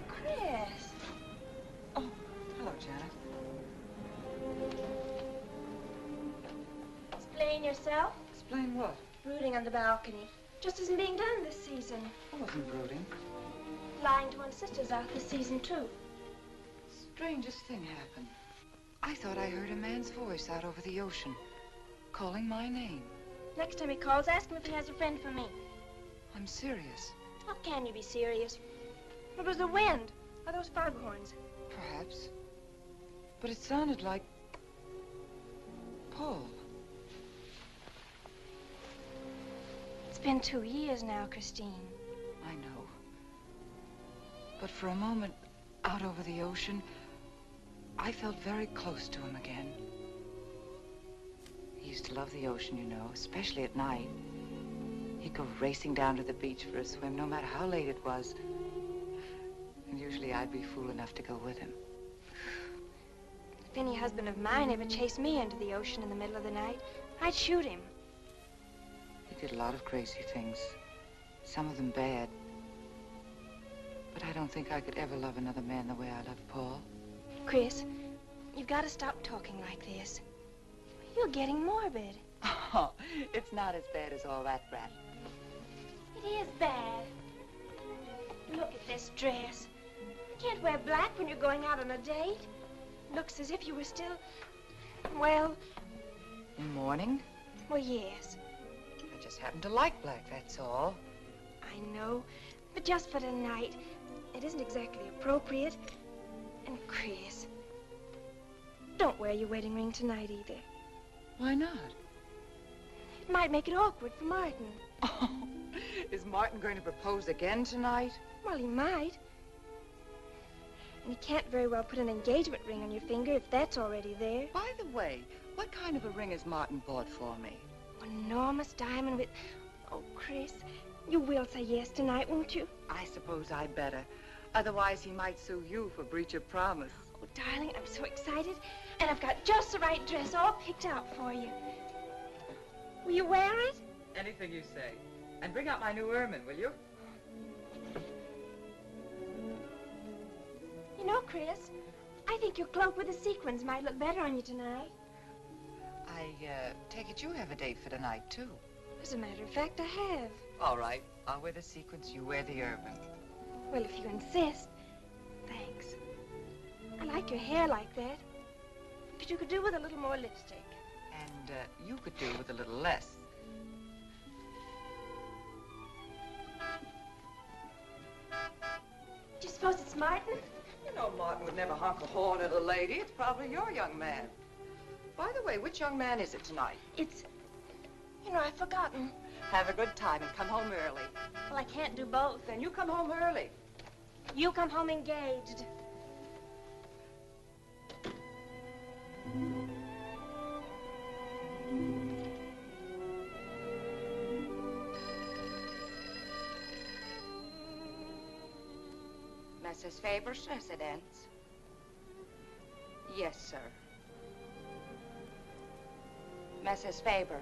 Chris. Oh, hello, Janet. Explain yourself. Explain what? Brooding on the balcony. Just isn't being done this season. I wasn't brooding. Lying to one's sisters out this season, too. Strangest thing happened. I thought I heard a man's voice out over the ocean, calling my name. Next time he calls, ask him if he has a friend for me. I'm serious. How can you be serious? It was the wind, or those foghorns. Perhaps. But it sounded like Paul. It's been 2 years now, Christine. I know. But for a moment, out over the ocean, I felt very close to him again. He used to love the ocean, you know, especially at night. He'd go racing down to the beach for a swim, no matter how late it was. And usually I'd be fool enough to go with him. If any husband of mine ever chased me into the ocean in the middle of the night, I'd shoot him. He did a lot of crazy things, some of them bad. But I don't think I could ever love another man the way I loved Paul. Chris, you've got to stop talking like this. You're getting morbid. Oh, it's not as bad as all that, Brat. It is bad. Look at this dress. You can't wear black when you're going out on a date. Looks as if you were still, well... In mourning? Well, yes. I just happen to like black, that's all. I know, but just for tonight, it isn't exactly appropriate. And Chris, don't wear your wedding ring tonight either. Why not? It might make it awkward for Martin. Oh, is Martin going to propose again tonight? Well, he might. And you can't very well put an engagement ring on your finger if that's already there. By the way, what kind of a ring has Martin bought for me? An enormous diamond with... Oh, Chris, you will say yes tonight, won't you? I suppose I'd better. Otherwise, he might sue you for breach of promise. Oh, darling, I'm so excited. And I've got just the right dress all picked out for you. Will you wear it? Anything you say. And bring out my new ermine, will you? You know, Chris, I think your cloak with the sequins might look better on you tonight. I take it you have a date for tonight, too. As a matter of fact, I have. All right. I'll wear the sequins, you wear the ermine. Well, if you insist. Thanks. I like your hair like that. But you could do with a little more lipstick. And you could do with a little less. Do you suppose it's Martin? You know Martin would never honk a horn at a lady. It's probably your young man. By the way, which young man is it tonight? It's... You know, I've forgotten. Have a good time and come home early. Well, I can't do both. Then you come home early. You come home engaged. Mrs. Faber's residence? Yes, sir. Mrs. Faber.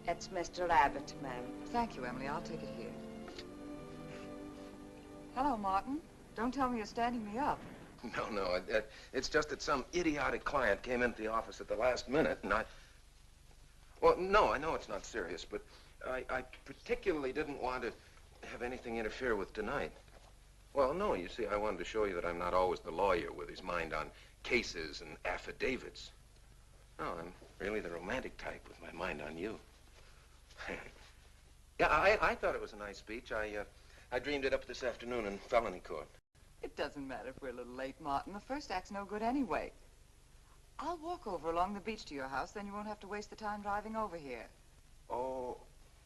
It's Mr. Abbott, ma'am. Thank you, Emily. I'll take it here. Hello, Martin. Don't tell me you're standing me up. No. It's just that some idiotic client came into the office at the last minute, and I... Well, no, I know it's not serious, but I particularly didn't want to have anything interfere with tonight. Well, no, you see, I wanted to show you that I'm not always the lawyer with his mind on cases and affidavits. No, I'm really the romantic type with my mind on you. Yeah, I thought it was a nice speech. I dreamed it up this afternoon in felony court. It doesn't matter if we're a little late, Martin. The first act's no good anyway. I'll walk over along the beach to your house, then you won't have to waste the time driving over here. Oh,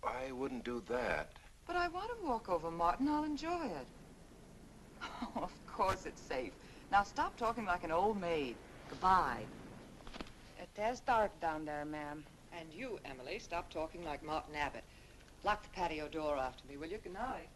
I wouldn't do that. But I want to walk over, Martin. I'll enjoy it. Oh, of course it's safe. Now stop talking like an old maid. Goodbye. It is dark down there, ma'am. And you, Emily, stop talking like Martin Abbott. Lock the patio door after me, will you? Good night.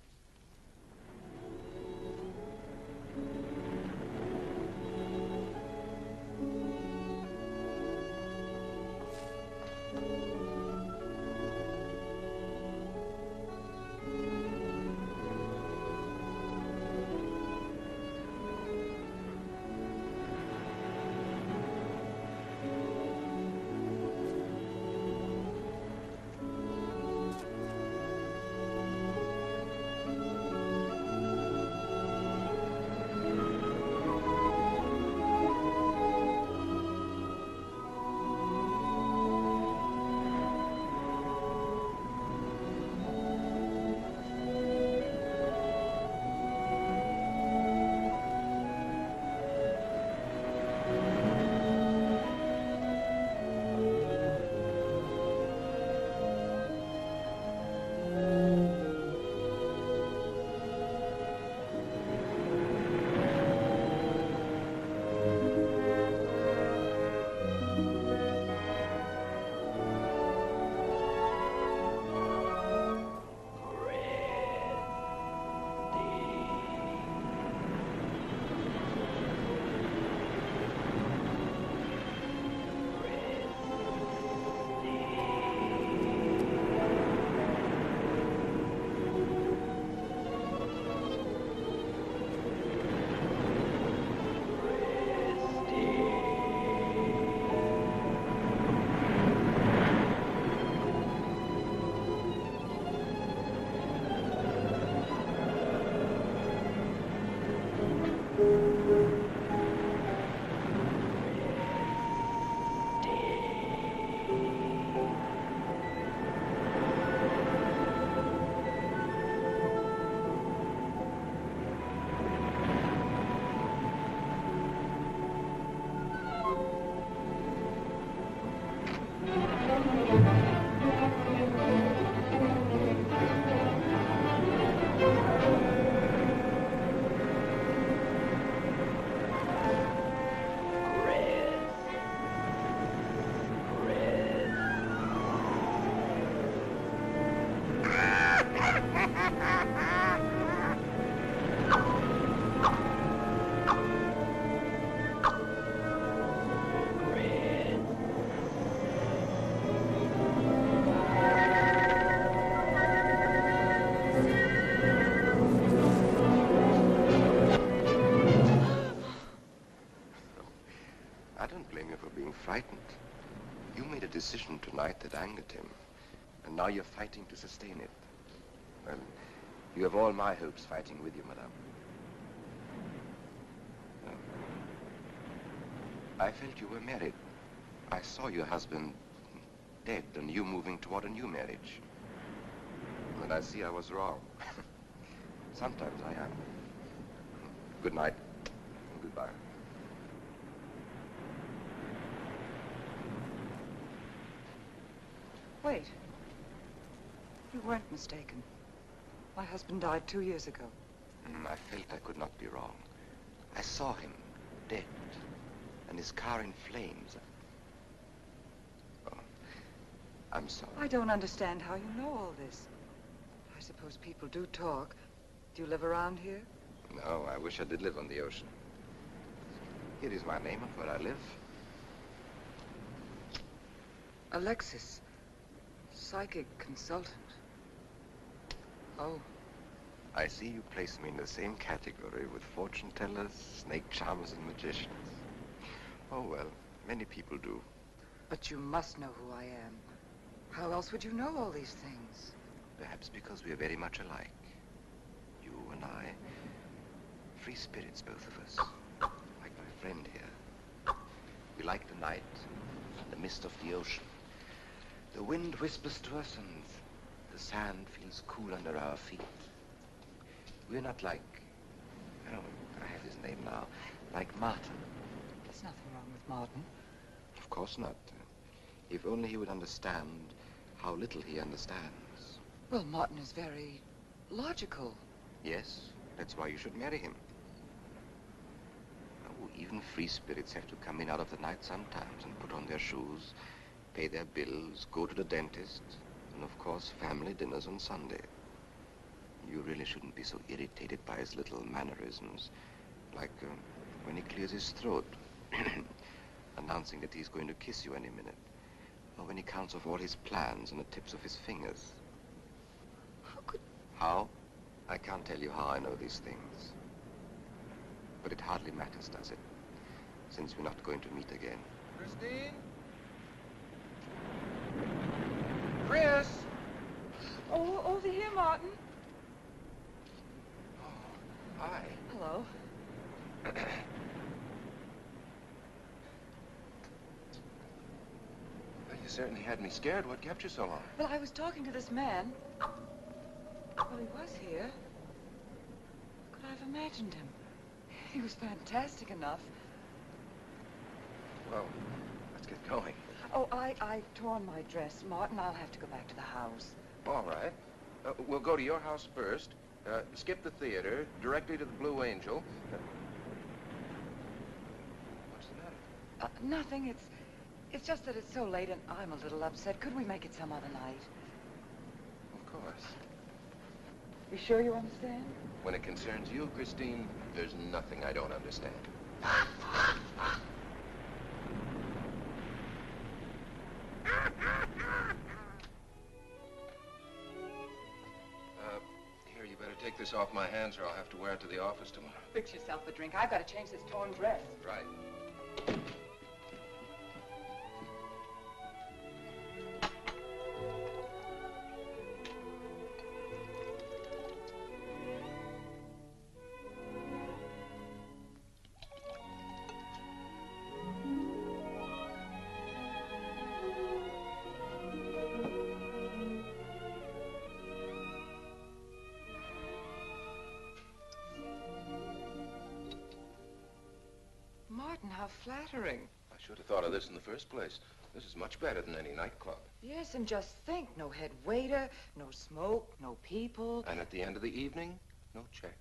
fight that angered him. And now you're fighting to sustain it. Well, you have all my hopes fighting with you, madame. I felt you were married. I saw your husband dead and you moving toward a new marriage. And I see I was wrong. Sometimes I am. Good night and goodbye. Wait. You weren't mistaken. My husband died 2 years ago. I felt I could not be wrong. I saw him dead and his car in flames. Oh, I'm sorry. I don't understand how you know all this. I suppose people do talk. Do you live around here? No, I wish I did live on the ocean. Here is my name of where I live. Alexis. Psychic consultant. Oh. I see you place me in the same category with fortune tellers, snake charmers, and magicians. Oh, well, many people do. But you must know who I am. How else would you know all these things? Perhaps because we are very much alike. You and I. Free spirits, both of us. Like my friend here. We like the night, the mist of the ocean. The wind whispers to us and the sand feels cool under our feet. We're not like, oh, I have his name now, like Martin. There's nothing wrong with Martin. Of course not. If only he would understand how little he understands. Well, Martin is very logical. Yes, that's why you should marry him. Oh, even free spirits have to come in out of the night sometimes and put on their shoes, pay their bills, go to the dentist, and of course, family dinners on Sunday. You really shouldn't be so irritated by his little mannerisms, like when he clears his throat, announcing that he's going to kiss you any minute, or when he counts off all his plans on the tips of his fingers. How could... How? I can't tell you how I know these things. But it hardly matters, does it? Since we're not going to meet again. Christine? Chris! Oh, over here, Martin. Hi. Hello. Well, you certainly had me scared. What kept you so long? Well, I was talking to this man. Well, he was here. Could I have imagined him? He was fantastic enough. Well, let's get going. Oh, I've torn my dress, Martin. I'll have to go back to the house. All right. We'll go to your house first. Skip the theater, directly to the Blue Angel. What's the matter? Nothing. It's just that it's so late and I'm a little upset. Could we make it some other night? Of course. You sure you understand? When it concerns you, Christine, there's nothing I don't understand. Here, you better take this off my hands or I'll have to wear it to the office tomorrow. Fix yourself a drink. I've got to change this torn dress. Right. Martin, how flattering. I should have thought of this in the first place. This is much better than any nightclub. Yes, and just think, no head waiter, no smoke, no people. And at the end of the evening, no check.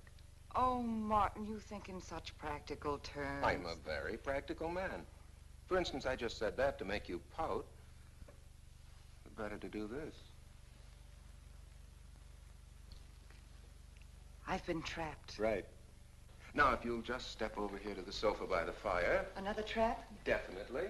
Oh, Martin, you think in such practical terms. I'm a very practical man. For instance, I just said that to make you pout. But better to do this. I've been trapped. Right. Now, if you'll just step over here to the sofa by the fire. Another trap? Definitely.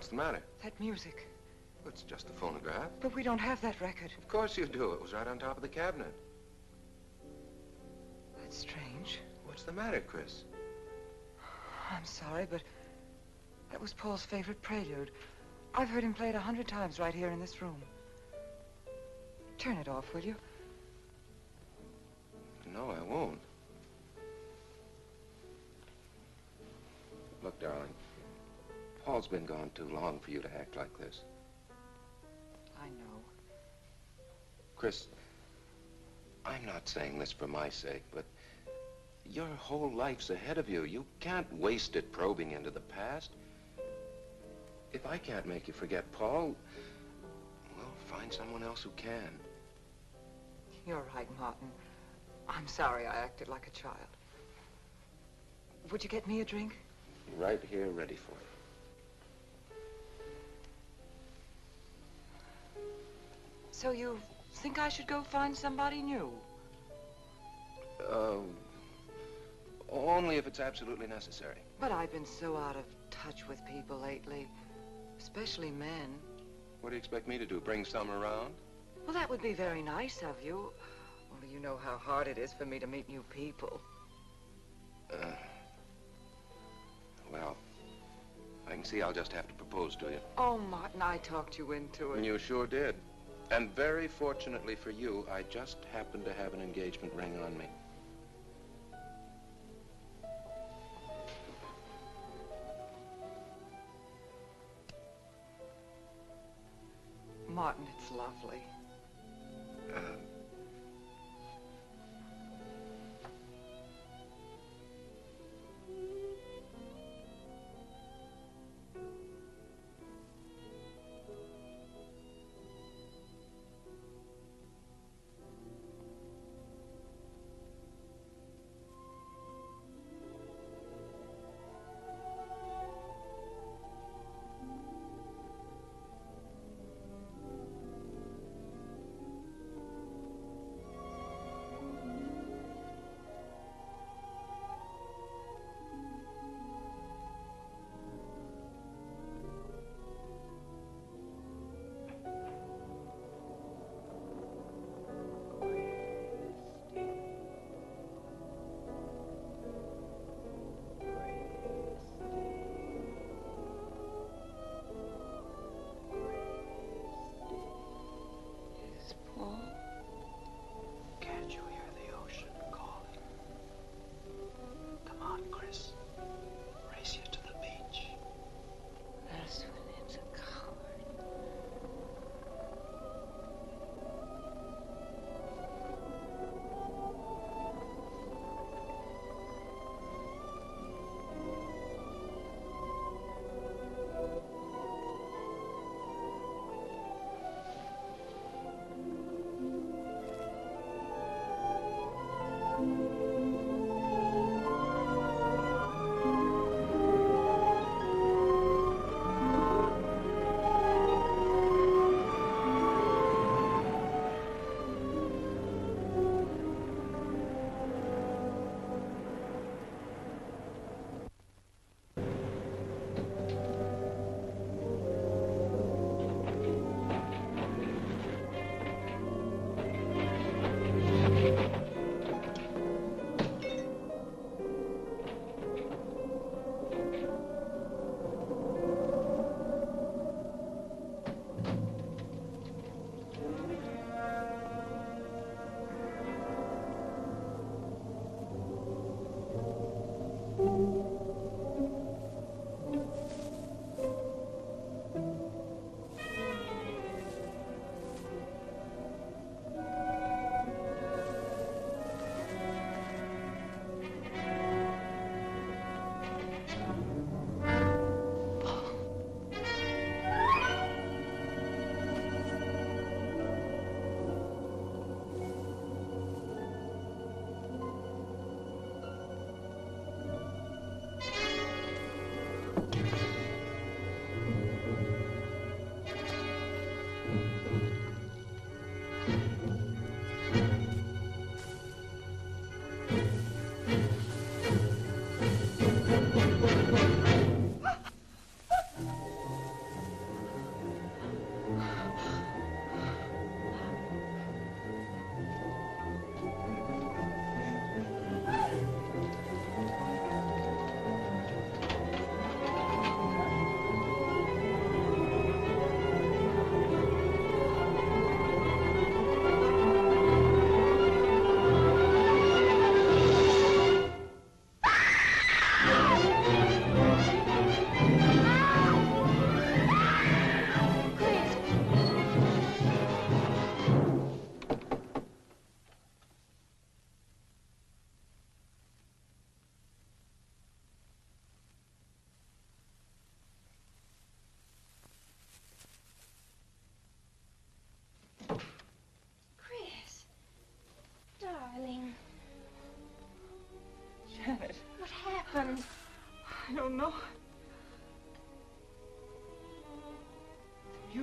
What's the matter? That music. It's just a phonograph. But we don't have that record. Of course you do. It was right on top of the cabinet. That's strange. What's the matter, Chris? I'm sorry, but that was Paul's favorite prelude. I've heard him play it 100 times right here in this room. Turn it off, will you? No, I won't. Look, darling, Paul's been gone too long for you to act like this. I know. Chris, I'm not saying this for my sake, but your whole life's ahead of you. You can't waste it probing into the past. If I can't make you forget Paul, well, find someone else who can. You're right, Martin. I'm sorry I acted like a child. Would you get me a drink? Right here, ready for you. So you think I should go find somebody new? Only if it's absolutely necessary. But I've been so out of touch with people lately, especially men. What do you expect me to do, bring some around? Well, that would be very nice of you. Only you know how hard it is for me to meet new people. Well, I can see I'll just have to propose to you. Oh, Martin, I talked you into it. You sure did. And very fortunately for you, I just happened to have an engagement ring on me. Martin, it's lovely.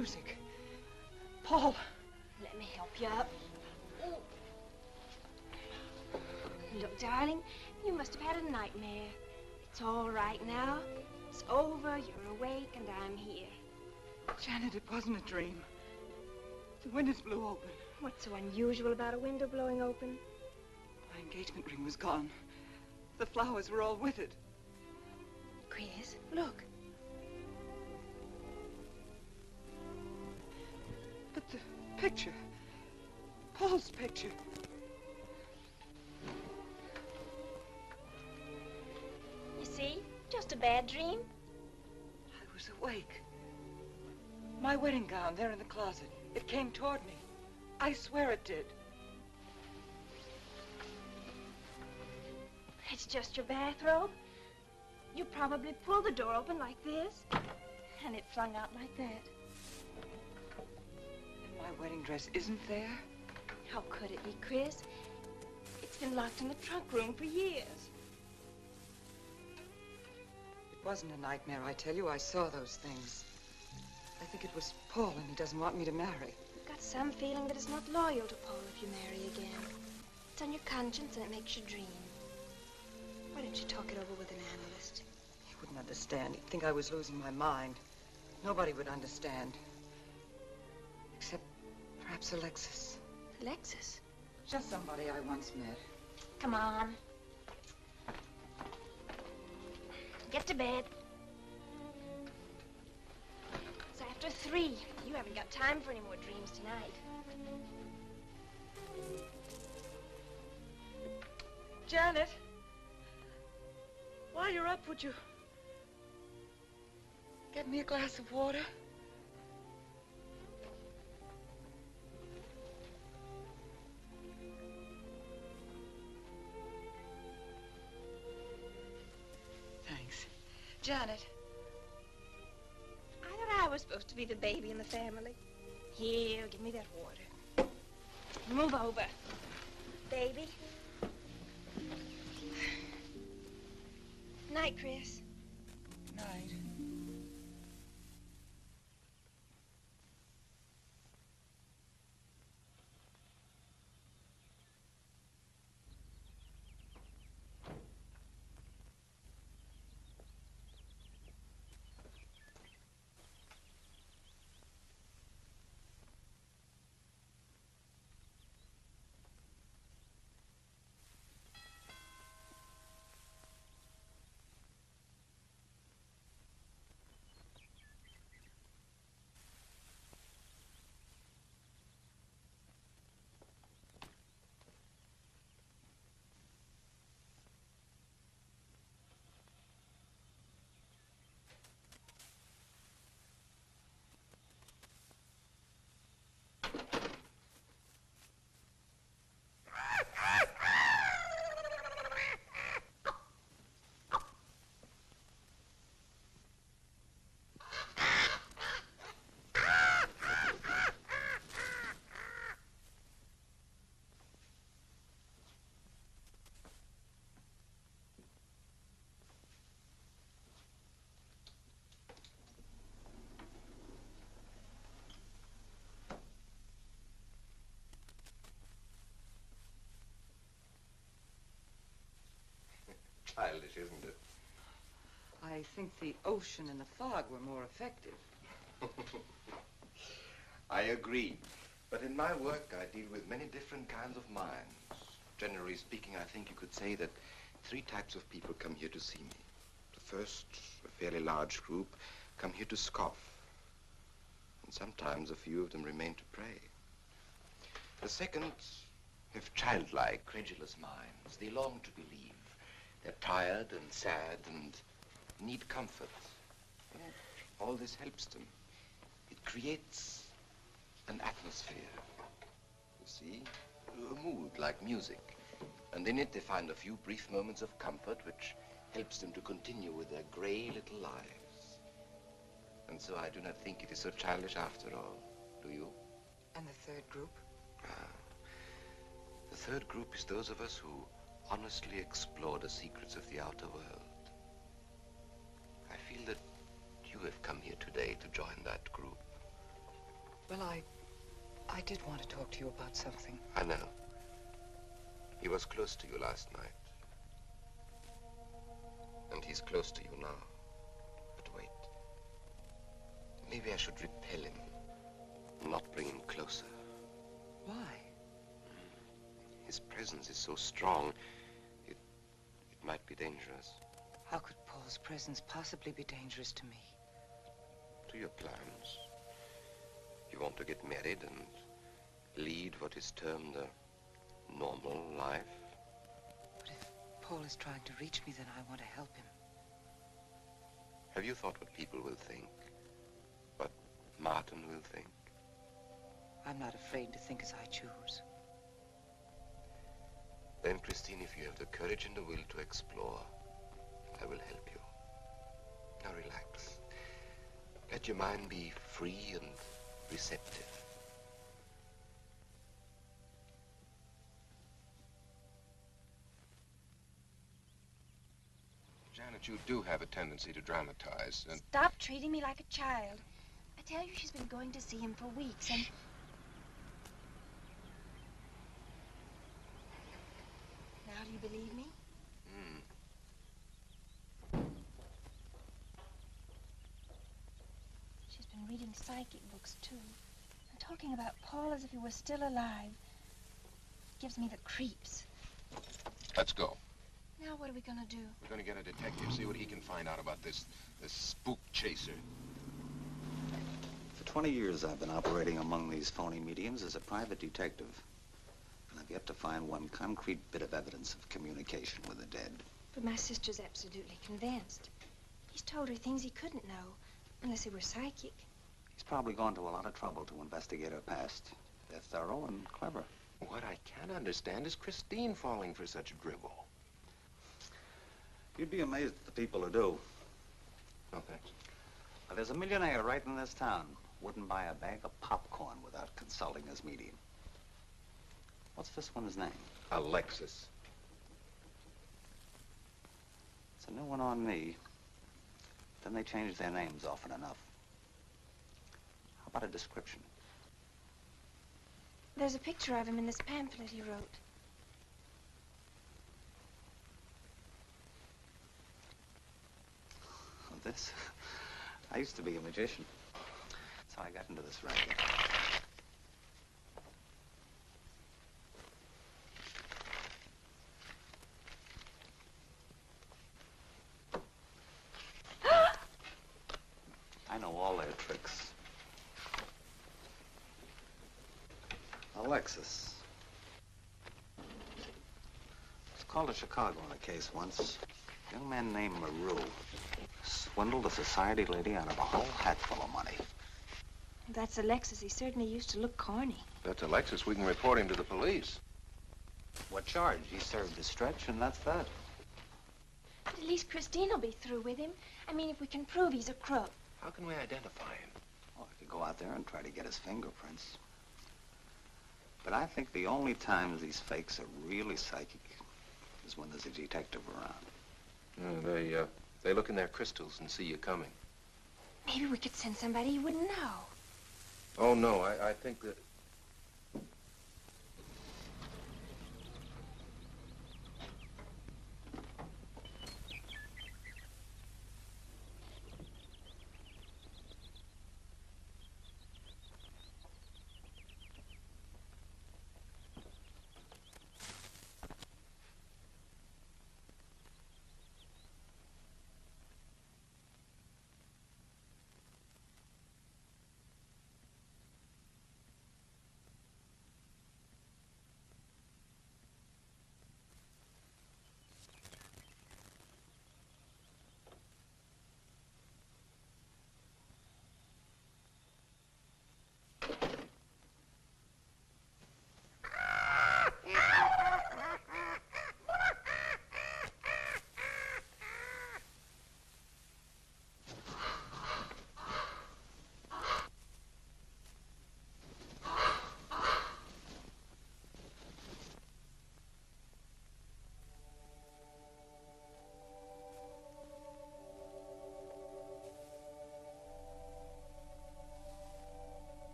music. Paul. Let me help you up. Look, darling, you must have had a nightmare. It's all right now. It's over, you're awake, and I'm here. Janet, it wasn't a dream. The windows blew open. What's so unusual about a window blowing open? My engagement ring was gone. The flowers were all with it. Chris, look. But the picture. Paul's picture. You see? Just a bad dream. I was awake. My wedding gown there in the closet. It came toward me. I swear it did. It's just your bathrobe. You probably pulled the door open like this, and it flung out like that. And my wedding dress isn't there? How could it be, Chris? It's been locked in the trunk room for years. It wasn't a nightmare, I tell you. I saw those things. I think it was Paul, and he doesn't want me to marry. You've got some feeling that it's not loyal to Paul if you marry again. It's on your conscience, and it makes you dream. Why don't you talk it over with an analyst? He wouldn't understand. He'd think I was losing my mind. Nobody would understand. Except perhaps Alexis. Alexis? Just somebody I once met. Come on. Get to bed. It's after 3. You haven't got time for any more dreams tonight. Janet, while you're up, would you get me a glass of water? Thanks. Janet. I thought I was supposed to be the baby in the family. Here, give me that water. Move over. Baby. Night, Chris. Night. Childish, isn't it? I think the ocean and the fog were more effective. I agree. But in my work, I deal with many different kinds of minds. Generally speaking, I think you could say that 3 types of people come here to see me. The first, a fairly large group, come here to scoff. And sometimes a few of them remain to pray. The second have childlike, credulous minds. They long to believe. They're tired and sad and need comfort. And all this helps them. It creates an atmosphere, you see, a mood like music. And in it they find a few brief moments of comfort which helps them to continue with their gray little lives. And so I do not think it is so childish after all, do you? And the third group? The third group is those of us who honestly explore the secrets of the outer world. I feel that you have come here today to join that group. Well, I did want to talk to you about something. I know. He was close to you last night. And he's close to you now. But wait. Maybe I should repel him. Not bring him closer. Why? His presence is so strong, it might be dangerous. How could Paul's presence possibly be dangerous to me? To your plans. You want to get married and lead what is termed a normal life. But if Paul is trying to reach me, then I want to help him. Have you thought what people will think? What Martin will think? I'm not afraid to think as I choose. Then, Christine, if you have the courage and the will to explore, I will help you. Now relax. Let your mind be free and receptive. Janet, you do have a tendency to dramatize, and... Stop treating me like a child. I tell you, she's been going to see him for weeks, and... Now do you believe me? She's been reading psychic books, too. And talking about Paul as if he were still alive. Gives me the creeps. Let's go. Now what are we gonna do? We're going to get a detective, see what he can find out about this spook chaser. For 20 years, I've been operating among these phony mediums as a private detective. And I've yet to find one concrete bit of evidence of communication with the dead. But my sister's absolutely convinced. He's told her things he couldn't know, unless he were psychic. He's probably gone to a lot of trouble to investigate her past. They're thorough and clever. What I can't understand is Christine falling for such drivel. You'd be amazed at the people who do. No, thanks. Now, there's a millionaire right in this town. Wouldn't buy a bag of popcorn without consulting his medium. What's this one's name? Alexis. It's a new one on me. Then they change their names often enough. How about a description? There's a picture of him in this pamphlet he wrote. This? I used to be a magician. That's how I got into this racket. I know all their tricks. Alexis. I was called to Chicago on a case once. A young man named Maru swindled a society lady out of a whole hatful of money. That's Alexis. He certainly used to look corny. That's Alexis. We can report him to the police. What charge? He served his stretch, and that's that. But at least Christine will be through with him. I mean, if we can prove he's a crook. How can we identify him? Well, I could go out there and try to get his fingerprints. But I think the only times these fakes are really psychic is when there's a detective around. They look in their crystals and see you coming. Maybe we could send somebody you wouldn't know. Oh, no, I think that...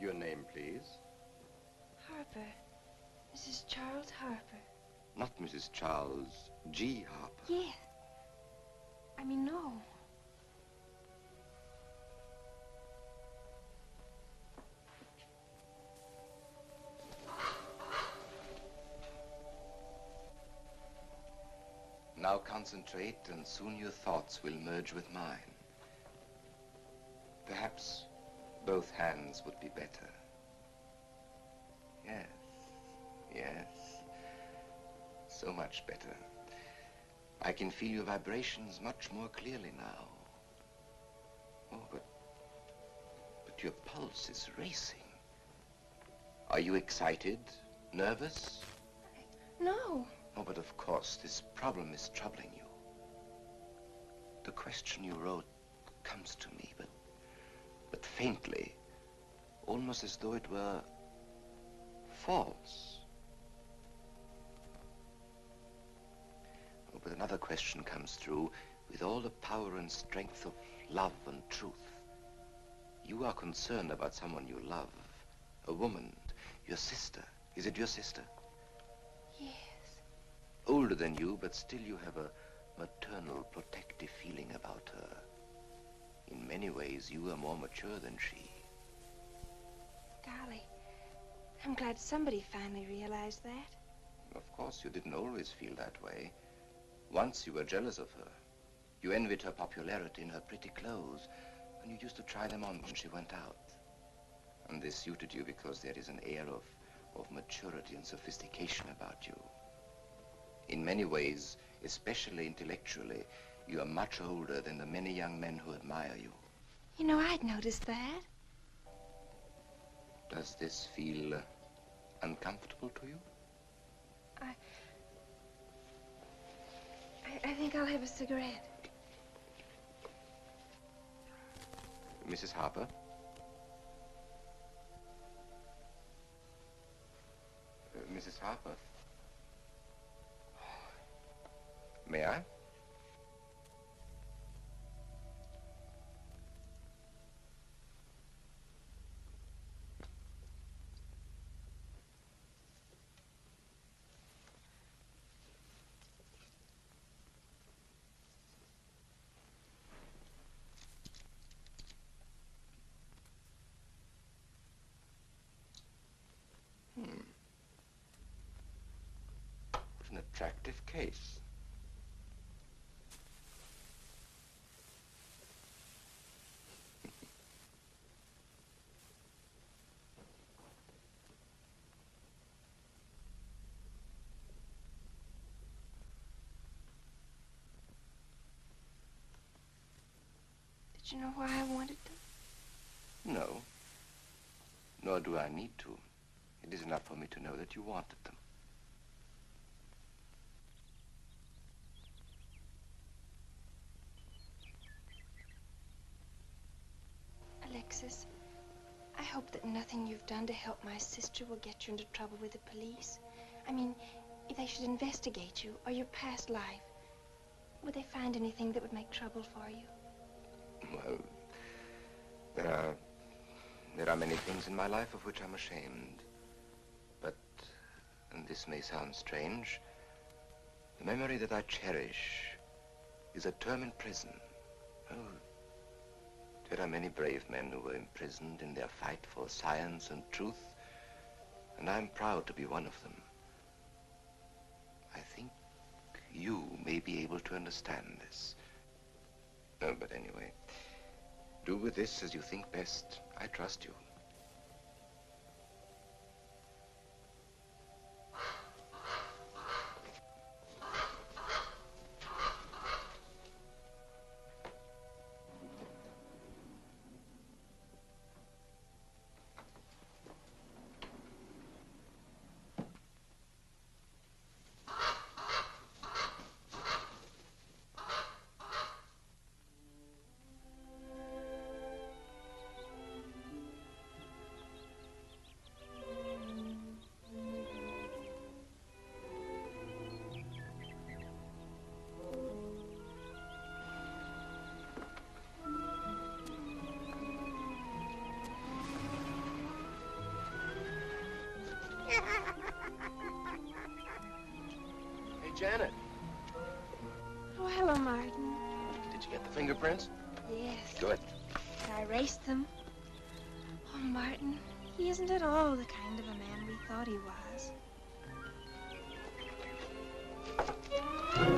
Your name, please? Harper. Mrs. Charles Harper. Not Mrs. Charles G. Harper. Yeah. I mean, no. Now concentrate, and soon your thoughts will merge with mine. Perhaps both hands would be better. Yes, yes. So much better. I can feel your vibrations much more clearly now. Oh, but your pulse is racing. Are you excited? Nervous? No. Oh, but of course, this problem is troubling you. The question you wrote comes to me, but faintly, almost as though it were false. Oh, but another question comes through with all the power and strength of love and truth. You are concerned about someone you love, a woman, your sister. Is it your sister? Yes. Older than you, but still you have a maternal, protective feeling about her. In many ways, you are more mature than she. Golly, I'm glad somebody finally realized that. Of course, you didn't always feel that way. Once you were jealous of her. You envied her popularity in her pretty clothes, and you used to try them on when she went out. And this suited you because there is an air of maturity and sophistication about you. In many ways, especially intellectually, you are much older than the many young men who admire you. You know, I'd noticed that. Does this feel uncomfortable to you? I think I'll have a cigarette. Mrs. Harper? Mrs. Harper? May I? What an attractive case. Did you know why I wanted them? No. Nor do I need to. It is enough for me to know that you wanted them. Alexis, I hope that nothing you've done to help my sister will get you into trouble with the police. I mean, if they should investigate you or your past life, would they find anything that would make trouble for you? Well, there are many things in my life of which I'm ashamed. But, and this may sound strange, the memory that I cherish is a term in prison. Oh, there are many brave men who were imprisoned in their fight for science and truth, and I'm proud to be one of them. I think you may be able to understand this. No, but anyway, do with this as you think best. I trust you. erased them. Oh, Martin, he isn't at all the kind of a man we thought he was. Thank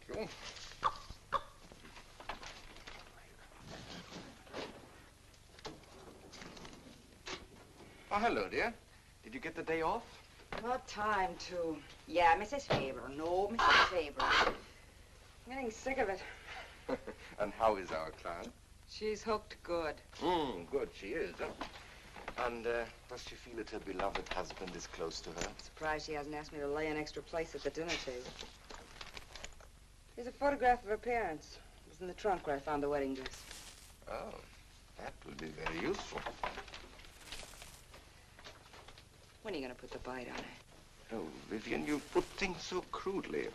you. Oh, hello, dear. Did you get the day off? What time to? Yeah, Mrs. Faber. No, Mrs. Faber. I'm getting sick of it. And how is our client? She's hooked good. Good, she is. And does she feel that her beloved husband is close to her? Surprised she hasn't asked me to lay an extra place at the dinner table. Here's a photograph of her parents. It was in the trunk where I found the wedding dress. Oh, that will be very useful. When are you going to put the bite on her? Oh, Vivian, you put things so crudely.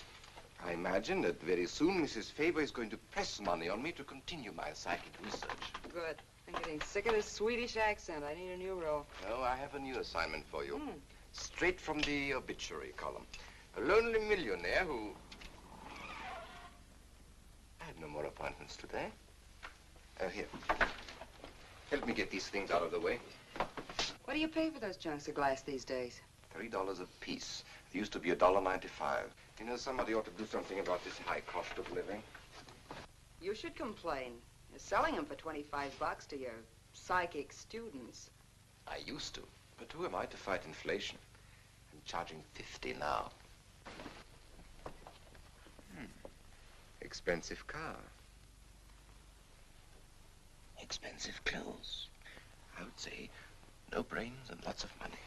I imagine that very soon Mrs. Faber is going to press money on me to continue my psychic research. Good. I'm getting sick of this Swedish accent. I need a new role. Oh, I have a new assignment for you. Straight from the obituary column. A lonely millionaire who... I have no more appointments today. Here. Help me get these things out of the way. What do you pay for those junks of glass these days? $3 a piece. They used to be $1.95. You know, somebody ought to do something about this high cost of living. You should complain. You're selling them for 25 bucks to your psychic students. I used to. But who am I to fight inflation? I'm charging 50 now. Expensive car. Expensive clothes. I would say no brains and lots of money.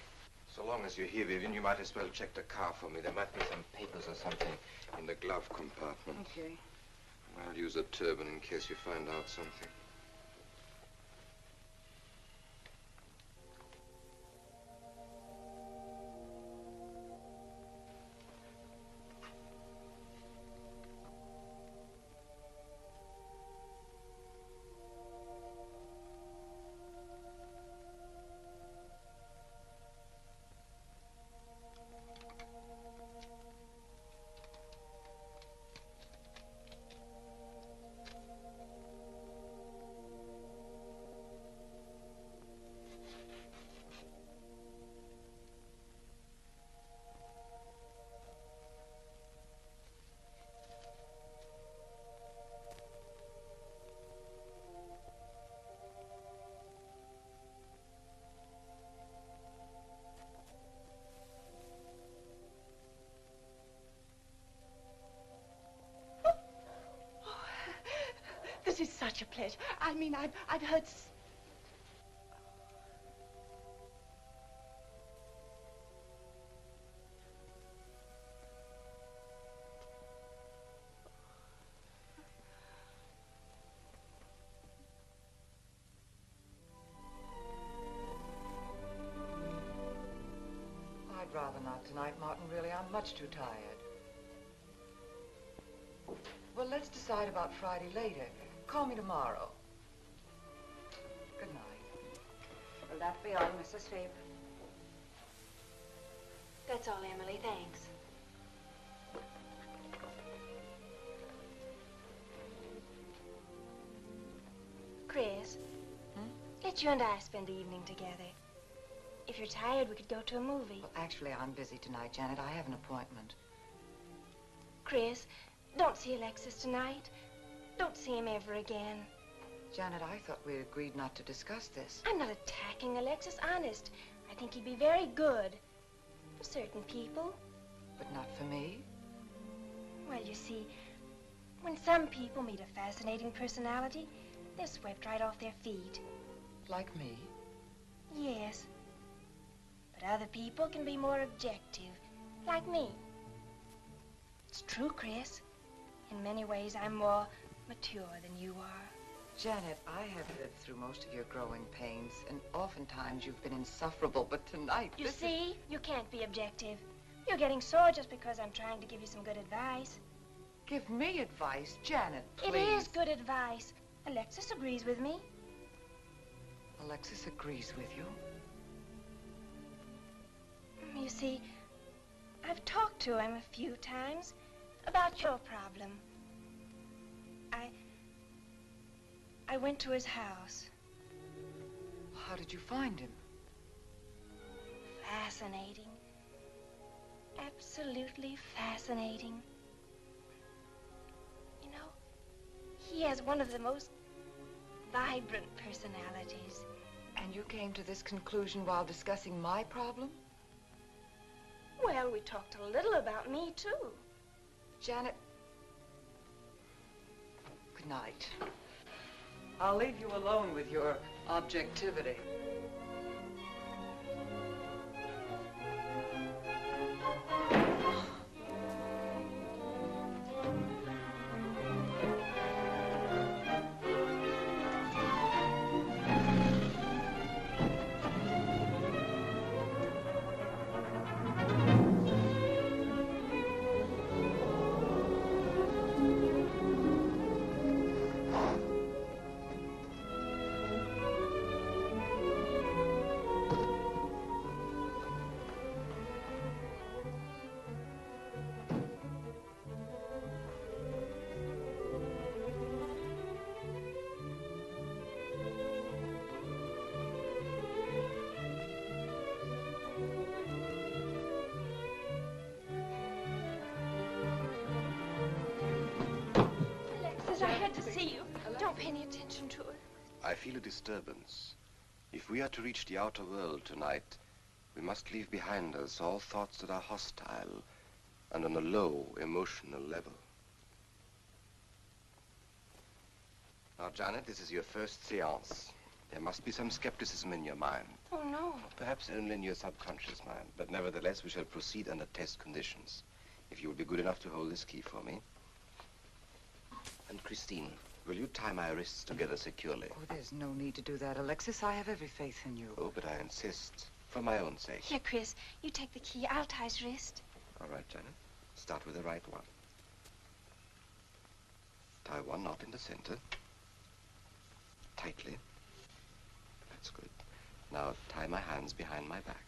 So long as you're here, Vivian, you might as well check the car for me. There might be some papers or something in the glove compartment. Okay. I'll use a turban in case you find out something. This is such a pleasure. I mean, I've heard... I'd rather not tonight, Martin, really. I'm much too tired. Well, let's decide about Friday later. Call me tomorrow. Good night. Will that be all, Mrs. Faber? That's all, Emily. Thanks. Chris, let you and I spend the evening together. If you're tired, we could go to a movie. Well, actually, I'm busy tonight, Janet. I have an appointment. Chris, don't see Alexis tonight. Don't see him ever again. Janet, I thought we agreed not to discuss this. I'm not attacking Alexis, honest. I think he'd be very good for certain people. But not for me? Well, you see, when some people meet a fascinating personality, they're swept right off their feet. Like me? Yes. But other people can be more objective, like me. It's true, Chris. In many ways, I'm more mature than you are. Janet, I have lived through most of your growing pains, and oftentimes you've been insufferable, but tonight... You see, you can't be objective. You're getting sore just because I'm trying to give you some good advice. Give me advice, Janet, please. It is good advice. Alexis agrees with me. Alexis agrees with you? You see, I've talked to him a few times about your problem. I went to his house. How did you find him? Fascinating. Absolutely fascinating. You know, he has one of the most vibrant personalities. And you came to this conclusion while discussing my problem? Well, we talked a little about me, too. Janet, good night. I'll leave you alone with your objectivity. Alexis, I had to see you. Don't pay any attention to it. I feel a disturbance. If we are to reach the outer world tonight, we must leave behind us all thoughts that are hostile and on a low emotional level. Now, Janet, this is your first seance. There must be some skepticism in your mind. Oh, no. Perhaps only in your subconscious mind, but nevertheless we shall proceed under test conditions. If you will be good enough to hold this key for me. And Christine, will you tie my wrists together securely? Oh, there's no need to do that, Alexis. I have every faith in you. Oh, but I insist, for my own sake. Here, Chris, you take the key. I'll tie his wrist. All right, Janet. Start with the right one. Tie one knot in the center. Tightly. That's good. Now tie my hands behind my back.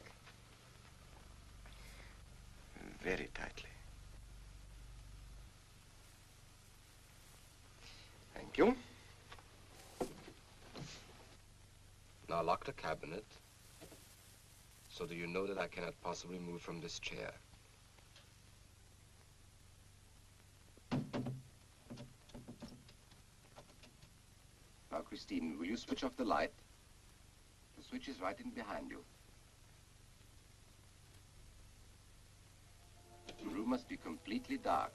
Very tightly. Thank you. Now lock the cabinet. So do you know that I cannot possibly move from this chair? Now, Christine, will you switch off the light? The switch is right in behind you. The room must be completely dark.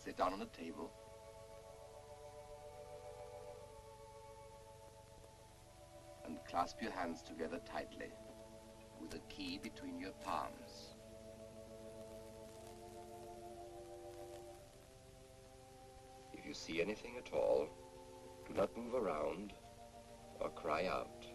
Sit down on the table. And clasp your hands together tightly, with a key between your palms. If you see anything at all, do not move around or cry out.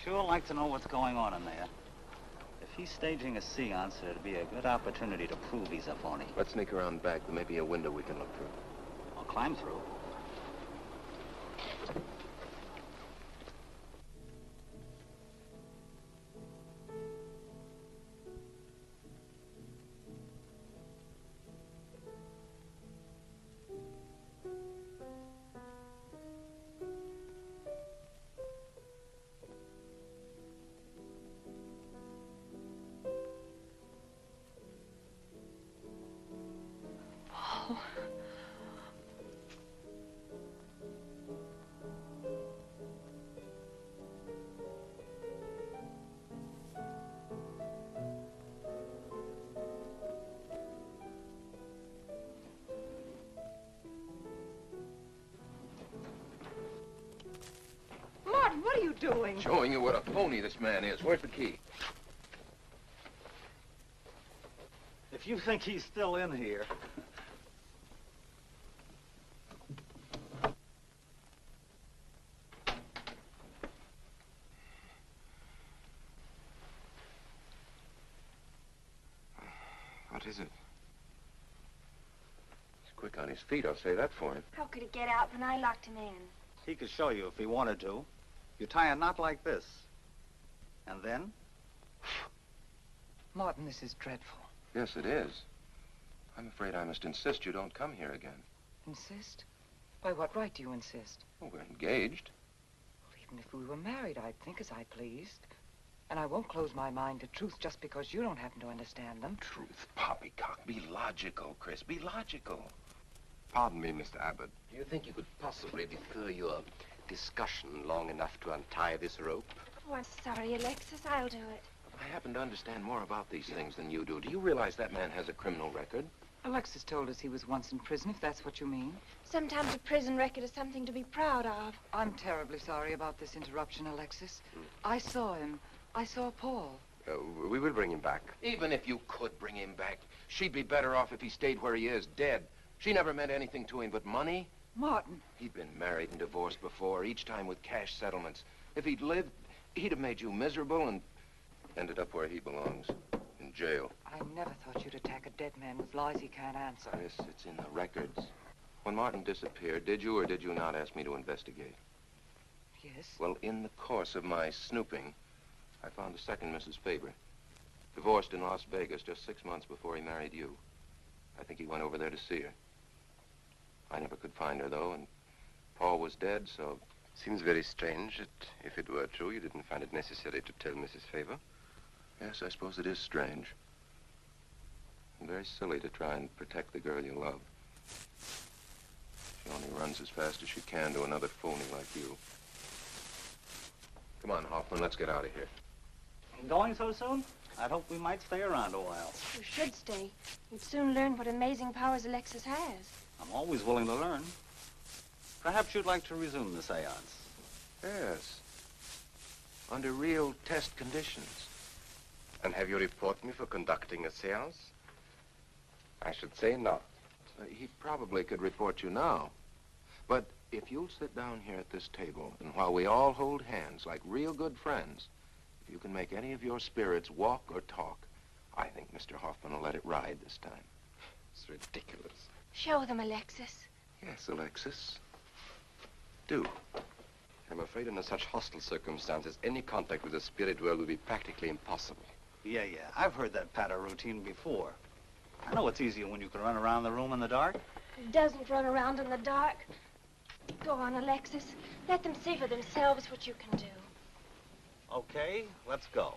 sure like to know what's going on in there. If he's staging a seance, it'd be a good opportunity to prove he's a phony. Let's sneak around back. There may be a window we can look through. I'll climb through. Martin, what are you doing? Showing you what a phony this man is. Where's the key? If you think he's still in here... What is it? He's quick on his feet, I'll say that for him. How could he get out when I locked him in? He could show you if he wanted to. You tie a knot like this. And then? Martin, this is dreadful. Yes, it is. I'm afraid I must insist you don't come here again. Insist? By what right do you insist? Well, we're engaged. Well, even if we were married, I'd think as I pleased. And I won't close my mind to truth just because you don't happen to understand them. Truth, poppycock. Be logical, Chris. Be logical. Pardon me, Mr. Abbott. Do you think you could possibly defer your discussion long enough to untie this rope? Oh, I'm sorry, Alexis. I'll do it. I happen to understand more about these things than you do. Do you realize that man has a criminal record? Alexis told us he was once in prison, if that's what you mean. Sometimes a prison record is something to be proud of. I'm terribly sorry about this interruption, Alexis. I saw him. I saw Paul. We will bring him back. Even if you could bring him back, she'd be better off if he stayed where he is, dead. She never meant anything to him but money. Martin. He'd been married and divorced before, each time with cash settlements. If he'd lived, he'd have made you miserable and ended up where he belongs, in jail. I never thought you'd attack a dead man with lies he can't answer. Yes, it's in the records. When Martin disappeared, did you or did you not ask me to investigate? Yes? Well, in the course of my snooping, I found a second Mrs. Faber, divorced in Las Vegas just 6 months before he married you. I think he went over there to see her. I never could find her, though, and Paul was dead, so... Seems very strange that if it were true, you didn't find it necessary to tell Mrs. Faber. Yes, I suppose it is strange. And very silly to try and protect the girl you love. She only runs as fast as she can to another phony like you. Come on, Hoffman, let's get out of here. Going so soon? I'd hope we might stay around a while. You should stay. You'd soon learn what amazing powers Alexis has. I'm always willing to learn. Perhaps you'd like to resume the seance. Yes. Under real test conditions. And have you reported me for conducting a seance? I should say not. He probably could report you now. But if you'll sit down here at this table, and while we all hold hands like real good friends, if you can make any of your spirits walk or talk, I think Mr. Hoffman will let it ride this time. It's ridiculous. Show them, Alexis. Yes, Alexis. Do. I'm afraid under such hostile circumstances, any contact with the spirit world would be practically impossible. Yeah. I've heard that patter routine before. I know it's easier when you can run around the room in the dark. Who doesn't run around in the dark? Go on, Alexis. Let them see for themselves what you can do. Okay, let's go.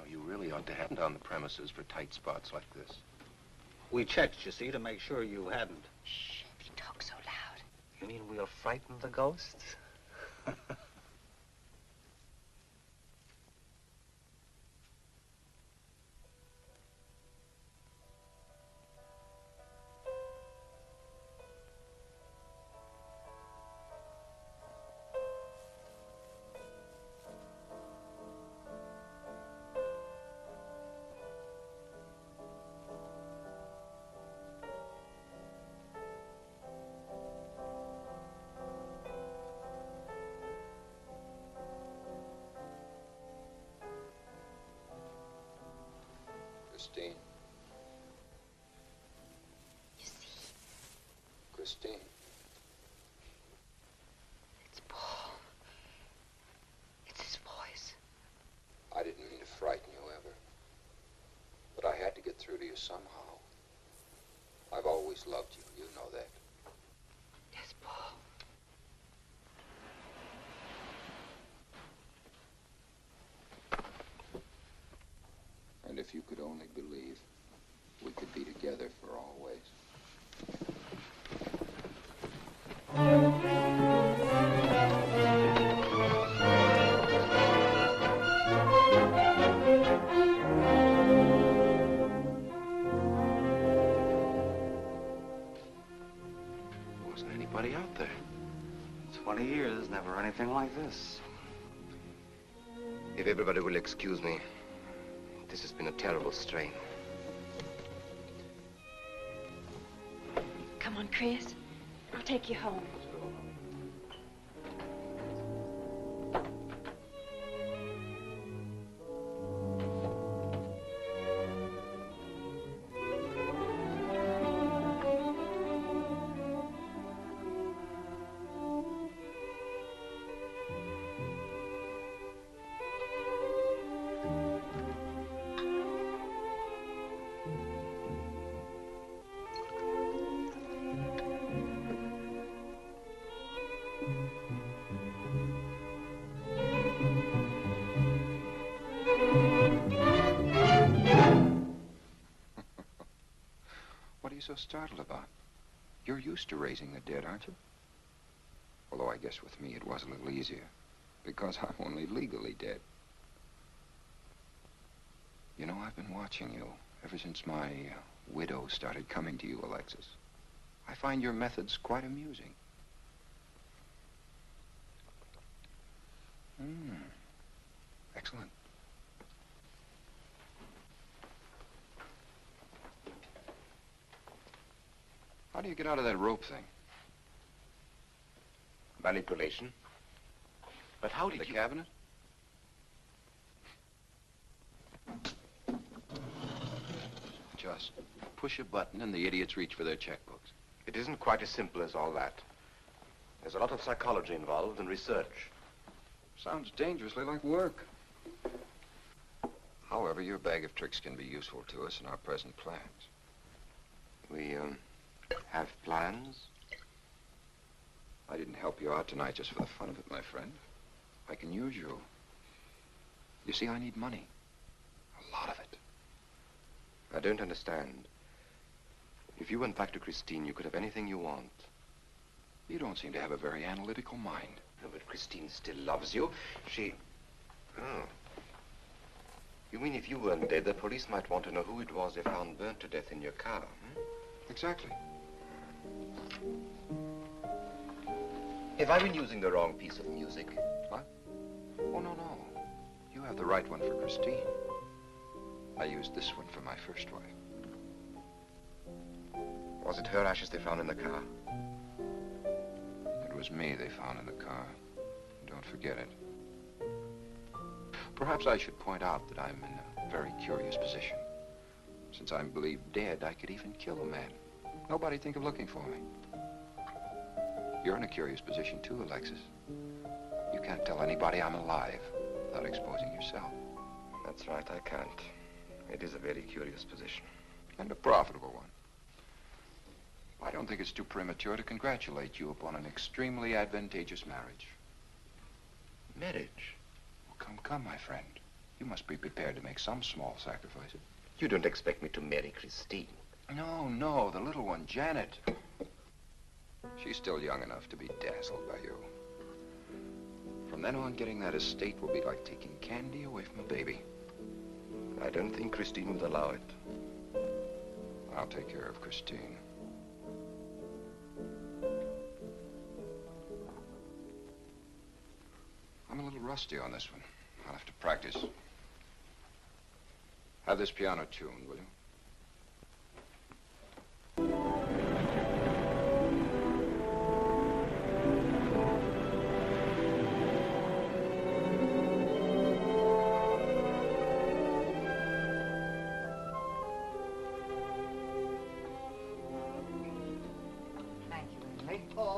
You really ought to have on the premises for tight spots like this. We checked, you see, to make sure you hadn't. Shh, you talk so loud. You mean we'll frighten the ghosts? Christine. You see, Christine. It's Paul. It's his voice. I didn't mean to frighten you ever. But I had to get through to you somehow. I've always loved you. You know that. Yes, Paul. And if you could only believe, we could be together for always. Wasn't anybody out there. 20 years, never anything like this. If everybody will excuse me, this has been a terrible strain. come on, Chris. I'll take you home. What are you so startled about? You're used to raising the dead, aren't you? Although I guess with me it was a little easier, because I'm only legally dead. You know, I've been watching you ever since my widow started coming to you, Alexis. I find your methods quite amusing. Excellent. How do you get out of that rope thing? Manipulation. But how did The you... cabinet? Just push a button and the idiots reach for their checkbooks. It isn't quite as simple as all that. There's a lot of psychology involved and research. Sounds dangerously like work. However, your bag of tricks can be useful to us in our present plans. We, have plans? I didn't help you out tonight just for the fun of it, my friend. I can use you. You see, I need money. A lot of it. I don't understand. If you went back to Christine, you could have anything you want. You don't seem to have a very analytical mind. No, but Christine still loves you. She... Oh. You mean if you weren't dead, the police might want to know who it was they found burnt to death in your car, hmm? Exactly. Have I been using the wrong piece of music? What? Oh, no, no. You have the right one for Christine. I used this one for my first wife. Was it her ashes they found in the car? It was me they found in the car. Don't forget it. Perhaps I should point out that I'm in a very curious position. Since I'm believed dead, I could even kill a man. Nobody'd think of looking for me. You're in a curious position too, Alexis. You can't tell anybody I'm alive without exposing yourself. That's right, I can't. It is a very curious position. And a profitable one. I don't think it's too premature to congratulate you upon an extremely advantageous marriage. Marriage? Well, come, my friend. You must be prepared to make some small sacrifices. You don't expect me to marry Christine. No, the little one, Janet. She's still young enough to be dazzled by you. From then on, getting that estate will be like taking candy away from a baby. I don't think Christine would allow it. I'll take care of Christine. I'm a little rusty on this one. I'll have to practice. Have this piano tuned, will you?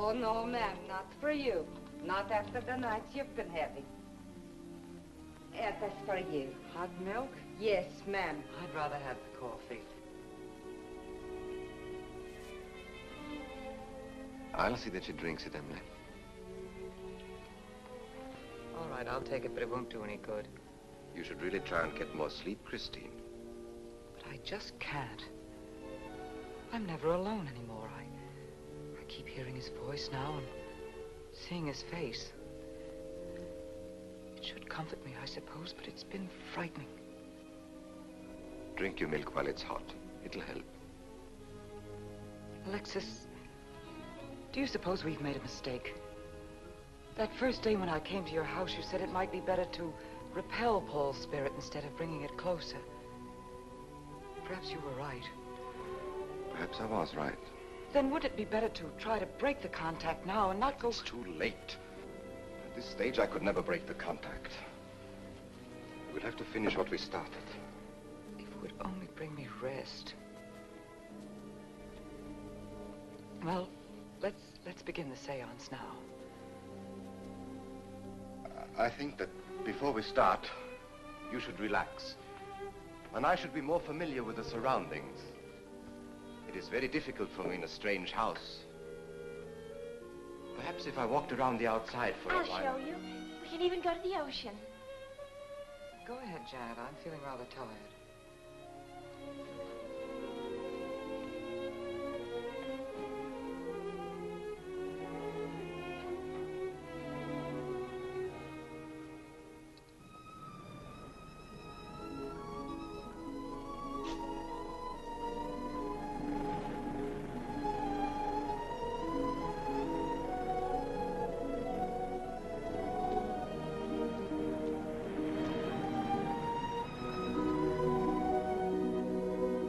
Oh, no, ma'am, not for you. Not after the night you've been having. That's for you. Hot milk? Yes, ma'am. I'd rather have the coffee. I'll see that she drinks it, Emily. All right, I'll take it, but it won't do any good. You should really try and get more sleep, Christine. But I just can't. I'm never alone anymore. I keep hearing his voice now and seeing his face. It should comfort me, I suppose, but it's been frightening. Drink your milk while it's hot. It'll help. Alexis, do you suppose we've made a mistake? That first day when I came to your house, you said it might be better to repel Paul's spirit instead of bringing it closer. Perhaps you were right. Perhaps I was right. Then would it be better to try to break the contact now and not go... It's too late. At this stage, I could never break the contact. We'll have to finish what we started. If it would only bring me rest. Well, let's begin the seance now. I think that before we start, you should relax. And I should be more familiar with the surroundings. It is very difficult for me in a strange house. Perhaps if I walked around the outside for a while... I'll show you. We can even go to the ocean. Go ahead, Janet. I'm feeling rather tired.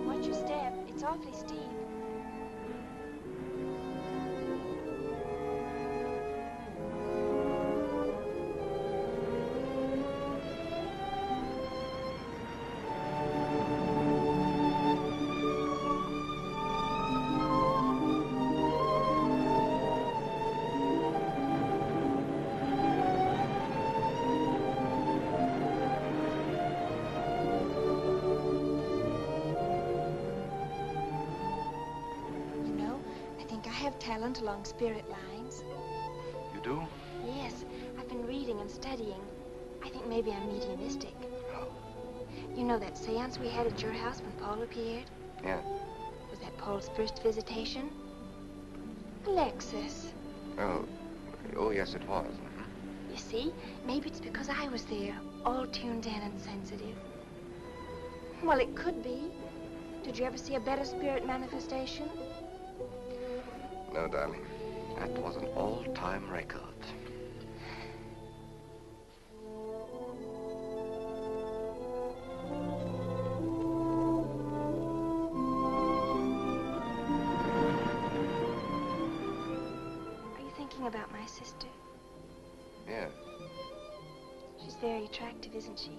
Watch your step. It's awfully steep. You know, I think I have talent along spirit lines. You do? Yes, I've been reading and studying. I think maybe I'm mediumistic. Oh. You know that seance we had at your house when Paul appeared? Yeah. Was that Paul's first visitation? Alexis. Oh, yes, it was. You see, maybe it's because I was there, all tuned in and sensitive. Well, it could be. Did you ever see a better spirit manifestation? No, darling. That was an all-time record. Are you thinking about my sister? Yeah. She's very attractive, isn't she?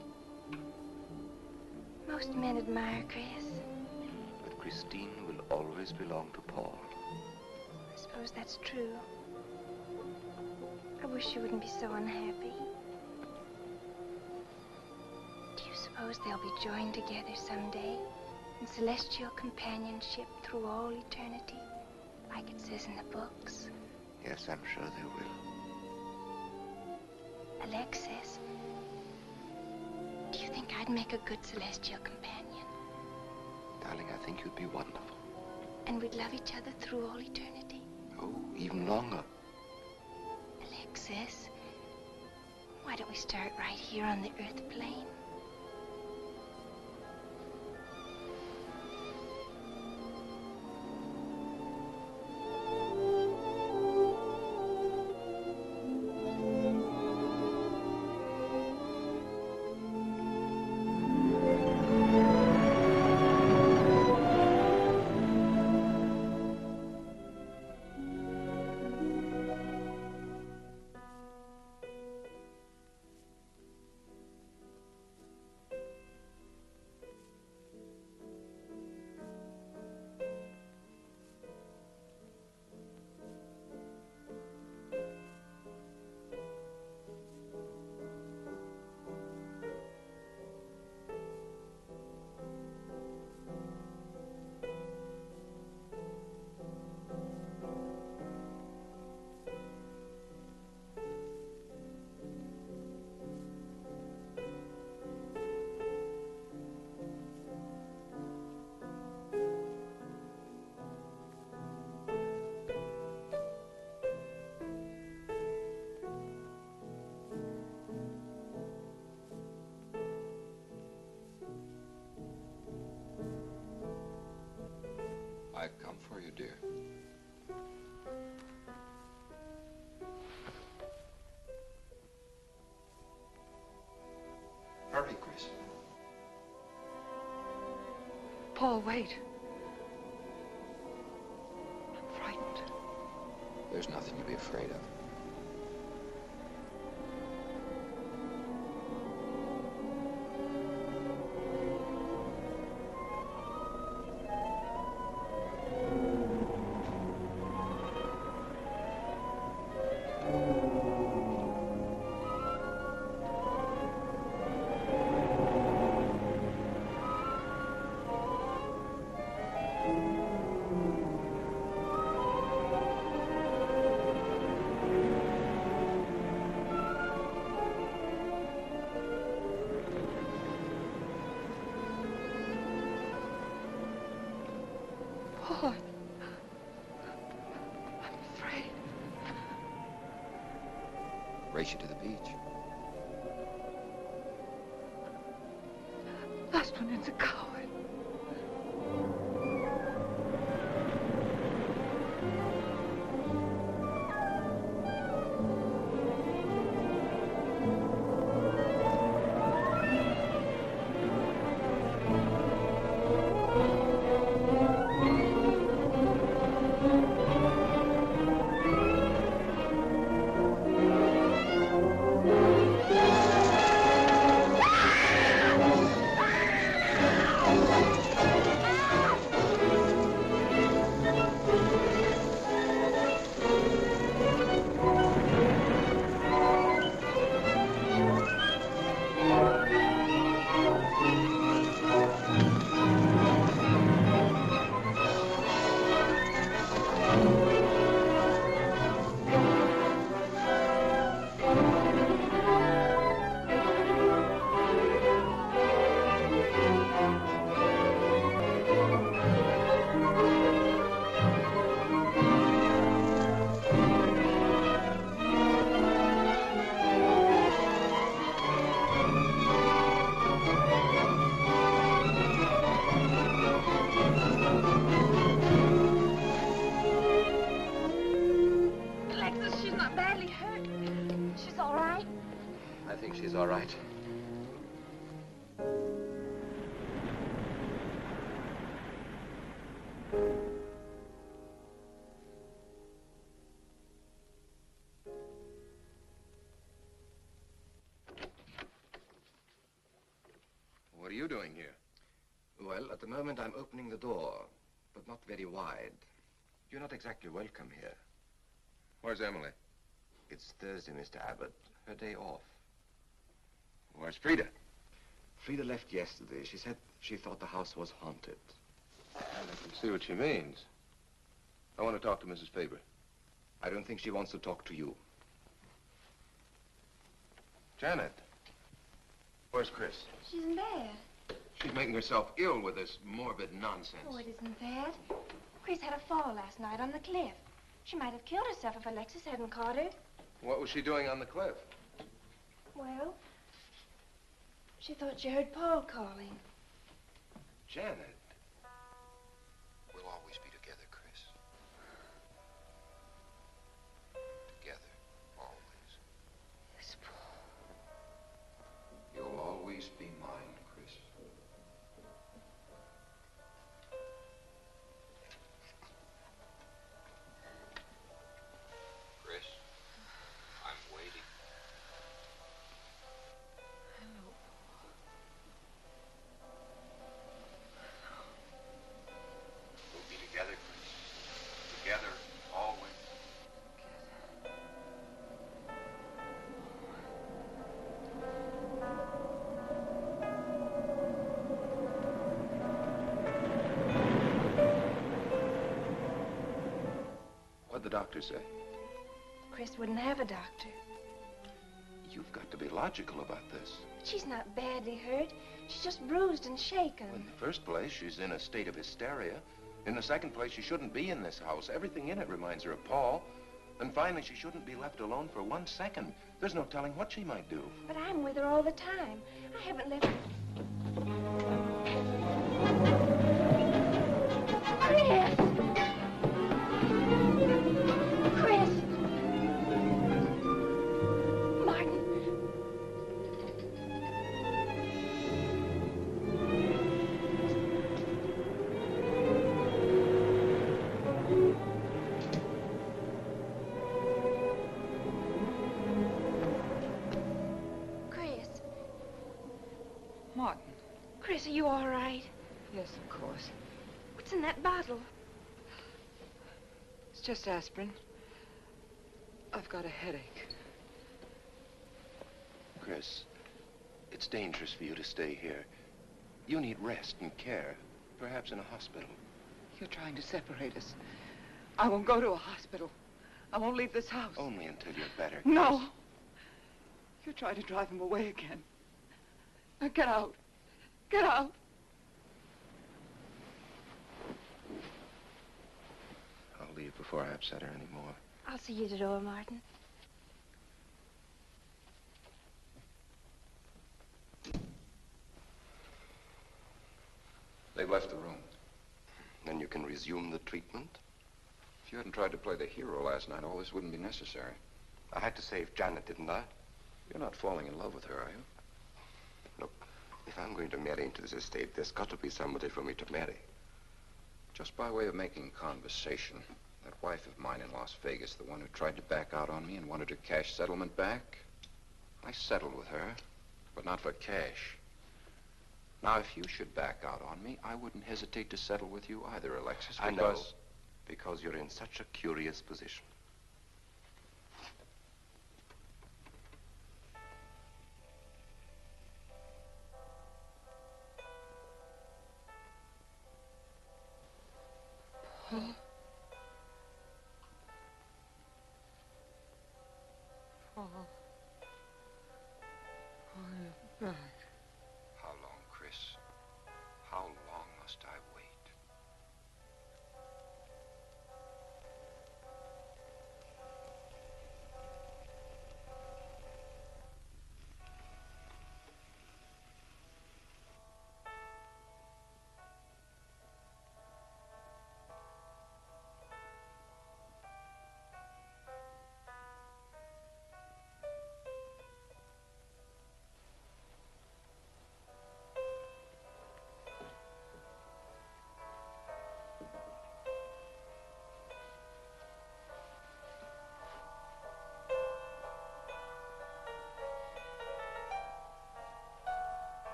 Most men admire Chris. But Christine will always belong to Paul. I suppose that's true. I wish you wouldn't be so unhappy. Do you suppose they'll be joined together someday in celestial companionship through all eternity, like it says in the books? Yes, I'm sure they will. Alexis, do you think I'd make a good celestial companion? Darling, I think you'd be wonderful. And we'd love each other through all eternity? Oh, even longer. Alexis, why don't we start right here on the earth plane? Paul, wait. I'm frightened. There's nothing to be afraid of. Paul, I'm afraid. Race you to the beach. Last one in's a coward. Alexis, she's not badly hurt. She's all right. I think she's all right. What are you doing here? Well, at the moment I'm opening the door, but not very wide. You're not exactly welcome here. Where's Emily? It's Thursday, Mr. Abbott. Her day off. Where's Frida? Frida left yesterday. She said she thought the house was haunted. I can see what she means. I want to talk to Mrs. Faber. I don't think she wants to talk to you. Janet. Where's Chris? She's in bed. She's making herself ill with this morbid nonsense. Oh, it isn't that. Chris had a fall last night on the cliff. She might have killed herself if Alexis hadn't caught her. What was she doing on the cliff? Well, she thought she heard Paul calling. Janet. We'll always be together, Chris. Together, always. Yes, Paul. You'll always be mine, Chris. Chris, I'm waiting. Hello, Paul. We'll be together, Chris. Together, always. What'd the doctor say? Chris wouldn't have a doctor. You've got to be logical about this. But she's not badly hurt. She's just bruised and shaken. In the first place, she's in a state of hysteria. In the second place, she shouldn't be in this house. Everything in it reminds her of Paul. And finally, she shouldn't be left alone for 1 second. There's no telling what she might do. But I'm with her all the time. I haven't left her. Chris! Chris! Martin! are you all right? Yes, of course. What's in that bottle? It's just aspirin. I've got a headache. Chris, it's dangerous for you to stay here. You need rest and care, perhaps in a hospital. You're trying to separate us. I won't go to a hospital. I won't leave this house. Only until you're better. No. You're trying to drive him away again. Now get out. Get out. I'll leave before I upset her anymore. I'll see you at the door, Martin. They've left the room. Then you can resume the treatment? If you hadn't tried to play the hero last night, all this wouldn't be necessary. I had to save Janet, didn't I? You're not falling in love with her, are you? Look, if I'm going to marry into this estate, there's got to be somebody for me to marry. Just by way of making conversation, that wife of mine in Las Vegas, the one who tried to back out on me and wanted her cash settlement back, I settled with her, but not for cash. Now, if you should back out on me, I wouldn't hesitate to settle with you either, Alexis, because... I know, because you're in such a curious position. Paul. Paul. Oh, you're back. How long, Chris? How long must I wait?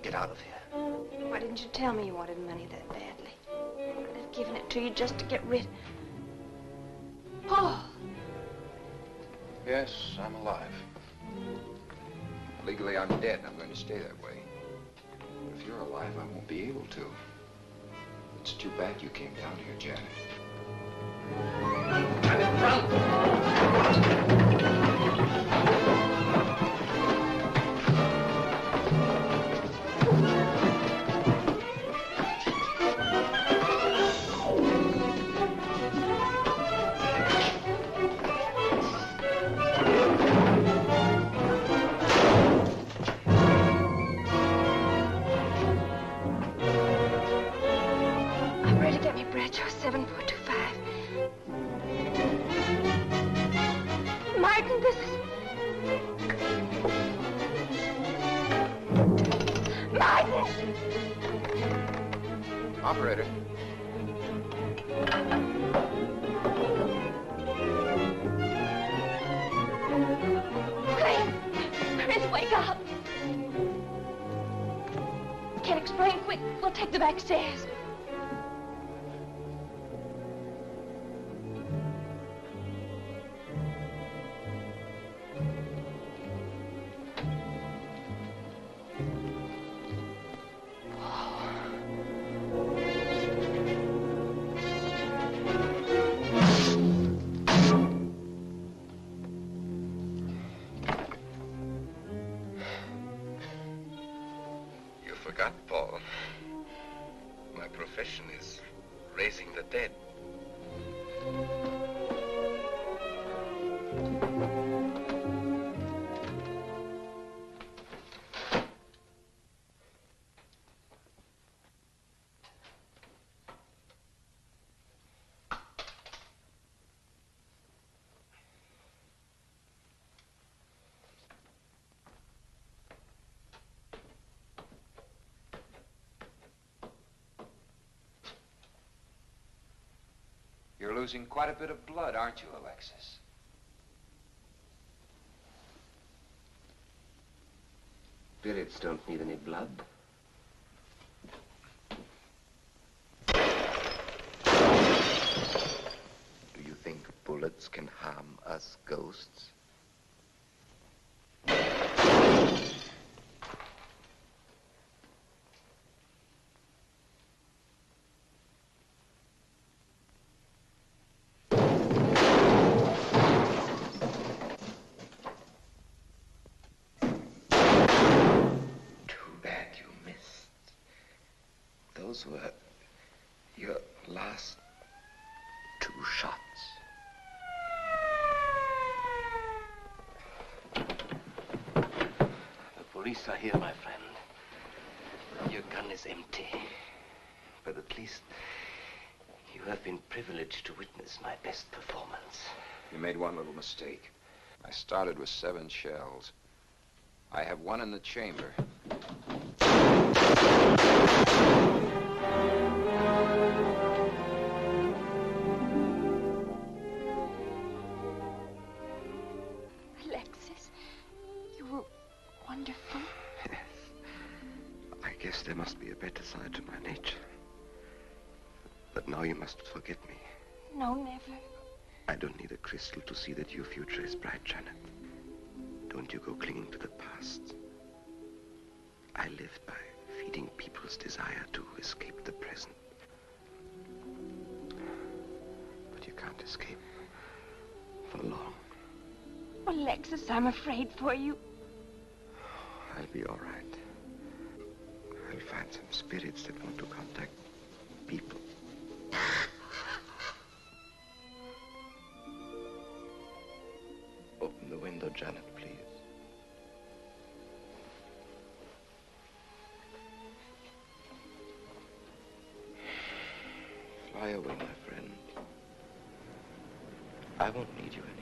Get out of here. Why didn't you tell me you wanted money that badly? I'd have given it to you just to get rid... Paul! Yes, I'm alive. Legally, I'm dead, and I'm going to stay that way. But if you're alive, I won't be able to. It's too bad you came down here, Janet. Janet, run! Martin, this is... Martin! Operator. Chris, wake up! Can't explain. Quick, we'll take the back stairs. Forgot, Paul. My profession is raising the dead. losing quite a bit of blood, aren't you, Alexis? Spirits don't need any blood. Do you think bullets can harm us ghosts? Those were your last 2 shots. The police are here, my friend. Your gun is empty. But at least you have been privileged to witness my best performance. You made one little mistake. I started with 7 shells. I have 1 in the chamber. Alexis, you were wonderful. Yes. I guess there must be a better side to my nature. But now you must forget me. No, never. I don't need a crystal to see that your future is bright, Janet. Don't you go clinging to the past. I lived by feeding people's desire to escape the present. But you can't escape for long. Oh, Alexis, I'm afraid for you. I'll be all right. I'll find some spirits that want to contact people. Open the window, Janet, please. Fly away, my friend. I won't need you anymore.